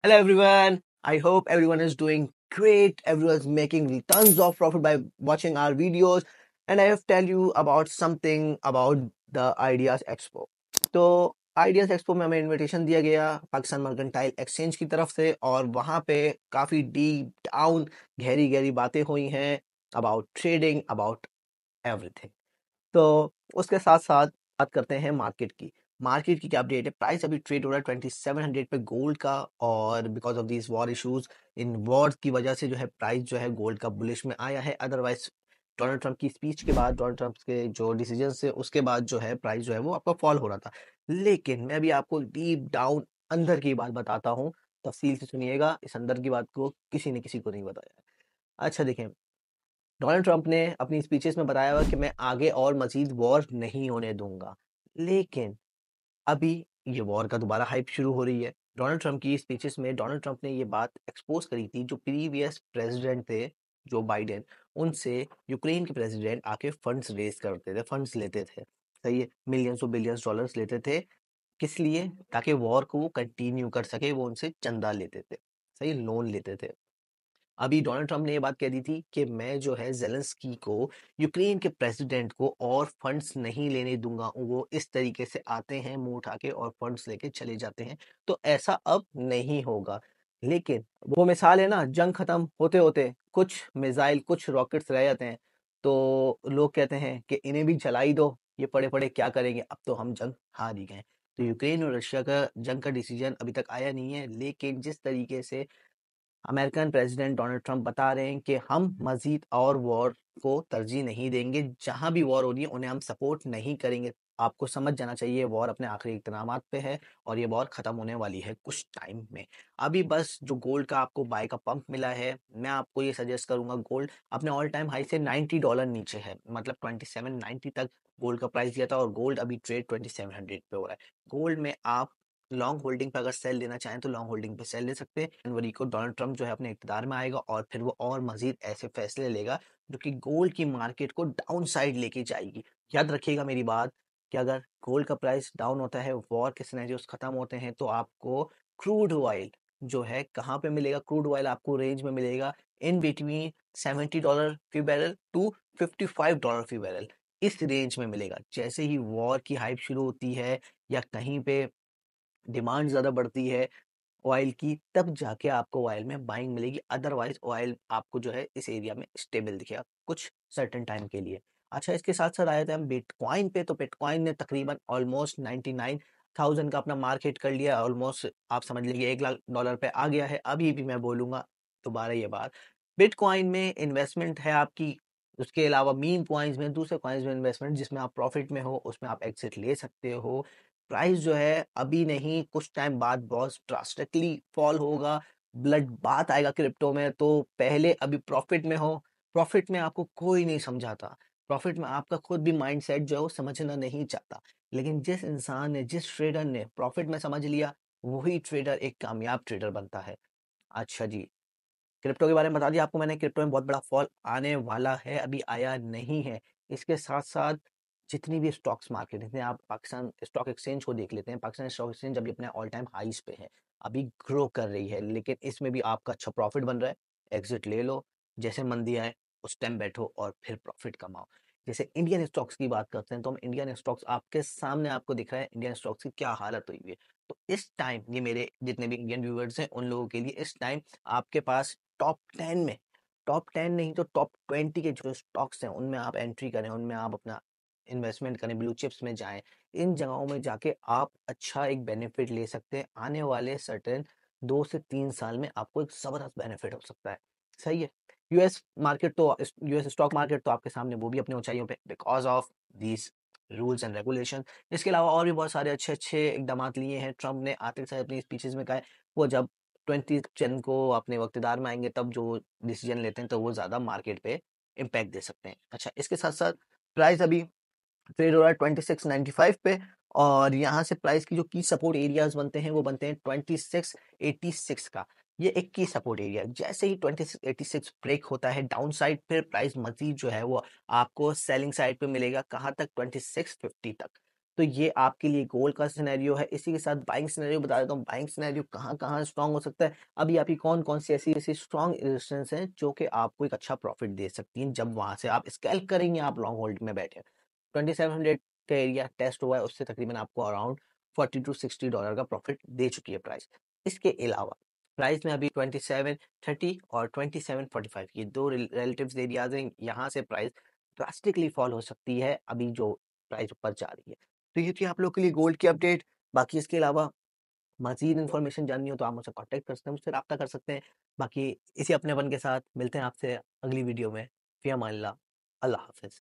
Hello everyone. I hope everyone is doing great. Everyone's making tons of profit by watching our videos. And I have tell you about something about the Ideas Expo. तो ideas expo में हमें invitation दिया गया Pakistan mercantile exchange की तरफ से और वहाँ पे काफ़ी डीप डाउन गहरी गहरी बातें हुई हैं अबाउट ट्रेडिंग अबाउट एवरीथिंग। तो उसके साथ साथ बात करते हैं मार्केट की क्या अपडेट है। प्राइस अभी ट्रेड हो रहा है 2700 पे गोल्ड का और because of this war issues in war की वजह से जो है प्राइस जो है गोल्ड का बुलिश में आया है। अदरवाइज डोनाल्ड ट्रंप की स्पीच के बाद डोनाल्ड ट्रंप के जो डिसीजन से उसके बाद जो है प्राइस जो है वो आपका फॉल हो रहा था। लेकिन मैं अभी आपको डीप डाउन अंदर की बात बताता हूँ, तफसील से सुनिएगा। इस अंदर की बात को किसी ने किसी को नहीं बताया। अच्छा देखें, डोनाल्ड ट्रंप ने अपनी स्पीचेस में बताया हुआ कि मैं आगे और मजीद वॉर नहीं होने दूंगा, लेकिन अभी ये वॉर का दोबारा हाइप शुरू हो रही है। डोनाल्ड ट्रंप की स्पीचेस में डोनाल्ड ट्रंप ने ये बात एक्सपोज करी थी, जो प्रीवियस प्रेसिडेंट थे जो बाइडेन, उनसे यूक्रेन के प्रेसिडेंट आके फंड्स रेज करते थे, फंड्स लेते थे। सही है, मिलियंस और बिलियंस डॉलर्स लेते थे। किस लिए? ताकि वॉर को वो कंटिन्यू कर सके। वो उनसे चंदा लेते थे, सही, लोन लेते थे। अभी डोनाल्ड ट्रंप ने ये बात कह दी थी कि मैं जो है जेलेंस्की को, यूक्रेन के प्रेसिडेंट को और फंड्स नहीं लेने दूंगा। वो इस तरीके से आते हैं मुंह उठा के और फंड्स लेके चले जाते हैं, तो ऐसा अब नहीं होगा। लेकिन वो मिसाल है ना, जंग खत्म होते होते कुछ मिसाइल कुछ रॉकेट्स रह जाते हैं, तो लोग कहते हैं कि इन्हें भी जला ही दो, ये पड़े पड़े क्या करेंगे, अब तो हम जंग हार ही गए। तो यूक्रेन और रशिया का जंग का डिसीजन अभी तक आया नहीं है, लेकिन जिस तरीके से अमेरिकन प्रेसिडेंट डोनाल्ड ट्रंप बता रहे हैं कि हम मजीद और वॉर को तरजीह नहीं देंगे, जहां भी वॉर हो रही है उन्हें हम सपोर्ट नहीं करेंगे। आपको समझ जाना चाहिए वॉर अपने आखिरी इख्तितामात पे है और ये वॉर खत्म होने वाली है कुछ टाइम में। अभी बस जो गोल्ड का आपको बाय का पंप मिला है, मैं आपको ये सजेस्ट करूंगा, गोल्ड अपने ऑल टाइम हाई से $90 नीचे है, मतलब 2790 तक गोल्ड का प्राइस दिया था और गोल्ड अभी ट्रेड 2700 पे हो रहा है। गोल्ड में आप लॉन्ग होल्डिंग पे अगर सेल लेना चाहें तो लॉन्ग होल्डिंग पे सेल ले सकते हैं। जनवरी को डोनाल्ड ट्रंप जो है अपने इक़्तिदार में आएगा और फिर वो और मजीद ऐसे फैसले लेगा जो कि गोल्ड की मार्केट को डाउन साइड लेके जाएगी। याद रखिएगा मेरी बात कि अगर गोल्ड का प्राइस डाउन होता है, वॉर के सिनेरियोस खत्म होते हैं, तो आपको क्रूड ऑयल जो है कहाँ पे मिलेगा? क्रूड ऑयल आपको रेंज में मिलेगा in between $70 per barrel to $55 per barrel. इस रेंज में मिलेगा। जैसे ही वॉर की हाइप शुरू होती है या कहीं पे डिमांड ज़्यादा बढ़ती है ऑयल की, तब जाके आपको ऑयल में बाइंग मिलेगी। अदरवाइज ऑयल आपको जो है इस एरिया में स्टेबल दिखेगा कुछ सर्टेन टाइम के लिए। अच्छा, इसके साथ साथ आए थे हम बिटकॉइन पे, तो बिटकॉइन ने तकरीबन ऑलमोस्ट 99,000 का अपना मार्केट कर लिया। ऑलमोस्ट आप समझ लीजिए $1 लाख पे आ गया है। अभी भी मैं बोलूंगा दोबारा ये बात, बिटकॉइन में इन्वेस्टमेंट है आपकी। उसके अलावा मीम कॉइन्स में, दूसरे कॉइन्स में इन्वेस्टमेंट जिसमें आप प्रॉफिट में हो, उसमें आप एग्जिट ले सकते हो। प्राइस जो है अभी नहीं, कुछ टाइम बाद बहुत ड्रास्टिकली फॉल होगा। ब्लड बात आएगा क्रिप्टो में, तो पहले अभी प्रॉफिट में हो। प्रॉफिट में आपको कोई नहीं समझाता, प्रॉफिट में आपका खुद भी माइंडसेट जो है वो समझना नहीं चाहता। लेकिन जिस इंसान ने, जिस ट्रेडर ने प्रॉफिट में समझ लिया, वही ट्रेडर एक कामयाब ट्रेडर बनता है। अच्छा जी, क्रिप्टो के बारे में बता दिया आपको मैंने। क्रिप्टो में बहुत बड़ा फॉल आने वाला है, अभी आया नहीं है। इसके साथ साथ जितनी भी स्टॉक्स मार्केट है, आप पाकिस्तान स्टॉक एक्सचेंज को देख लेते हैं। पाकिस्तान स्टॉक एक्सचेंज अभी अपने ऑल टाइम हाईज पे है, अभी ग्रो कर रही है, लेकिन इसमें भी आपका अच्छा प्रॉफिट बन रहा है। एग्जिट ले लो, जैसे मंदी आए उस टाइम बैठो और फिर प्रॉफिट कमाओ। जैसे इंडियन स्टॉक्स की बात करते हैं, तो हम इंडियन स्टॉक्स आपके सामने आपको दिख रहा है इंडियन स्टॉक्स की क्या हालत हुई है। तो इस टाइम ये मेरे जितने भी इंडियन व्यूअर्स हैं उन लोगों के लिए इस टाइम आपके पास टॉप 10 में, टॉप 10 नहीं तो टॉप 20 के जो स्टॉक्स हैं उनमें आप एंट्री करें, उनमें आप अपना इन्वेस्टमेंट करें, ब्लू चिप्स में जाएं। इन जगहों में जाके आप अच्छा एक बेनिफिट ले सकते हैं। आने वाले सर्टेन 2 से 3 साल में आपको एक जबरदस्त बेनिफिट हो सकता है। सही है। यूएस स्टॉक मार्केट तो आपके सामने वो भी अपनी ऊंचाइयों पे, because of these rules and regulation. इसके अलावा और भी बहुत सारे अच्छे अच्छे इकदाम लिए हैं ट्रंप ने। आते साथ अपनी स्पीचेस में कहा है वो जब 20 जन को अपने वक्तदार में आएंगे तब जो डिसीजन लेते हैं तो वो ज़्यादा मार्केट पे इम्पैक्ट दे सकते हैं। अच्छा, इसके साथ साथ प्राइस अभी ट्रेड हो रहा है 2695 पे और यहाँ से प्राइस की जो की सपोर्ट एरियाज बनते हैं वो बनते हैं 2686 का। ये एक की सपोर्ट एरिया, जैसे ही 2686 ब्रेक होता है डाउन साइड, फिर प्राइस मजीद जो है वो आपको सेलिंग साइड पे मिलेगा। कहाँ तक? 2650 तक। तो ये आपके लिए गोल्ड का सिनेरियो है। इसी के साथ बाइंग सिनेरियो बता देता हूँ, बाइंग सिनेरियो कहाँ-कहाँ स्ट्रॉन्ग हो सकता है। अभी आपकी कौन-कौन सी ऐसी-ऐसी स्ट्रॉन्ग रेजिस्टेंस हैं जो कि आपको एक अच्छा प्रॉफिट दे सकती हैं जब वहाँ से आप स्कैल्प करेंगे, आप लॉन्ग होल्ड में बैठे। 2700 का एरिया टेस्ट हुआ है, उससे तकरीबन आपको अराउंड $40 to $60 का प्रॉफिट दे चुकी है प्राइस। इसके अलावा प्राइस में अभी 2730 और 2745 ये दो रिलेटिव्स एरियाज हैं, यहाँ से प्राइस ड्रास्टिकली फॉल हो सकती है अभी जो प्राइस ऊपर जा रही है। तो ये थी आप लोग के लिए गोल्ड की अपडेट। बाकी इसके अलावा मज़ीद इन्फॉर्मेशन जाननी हो तो आप मुझसे कॉन्टैक्ट कर सकते हैं, मुझसे राब्ता कर सकते हैं। बाकी इसी अपनेपन के साथ मिलते हैं आपसे अगली वीडियो में। फ़ी अमानिल्लाह। अल्लाह हाफ़िज़।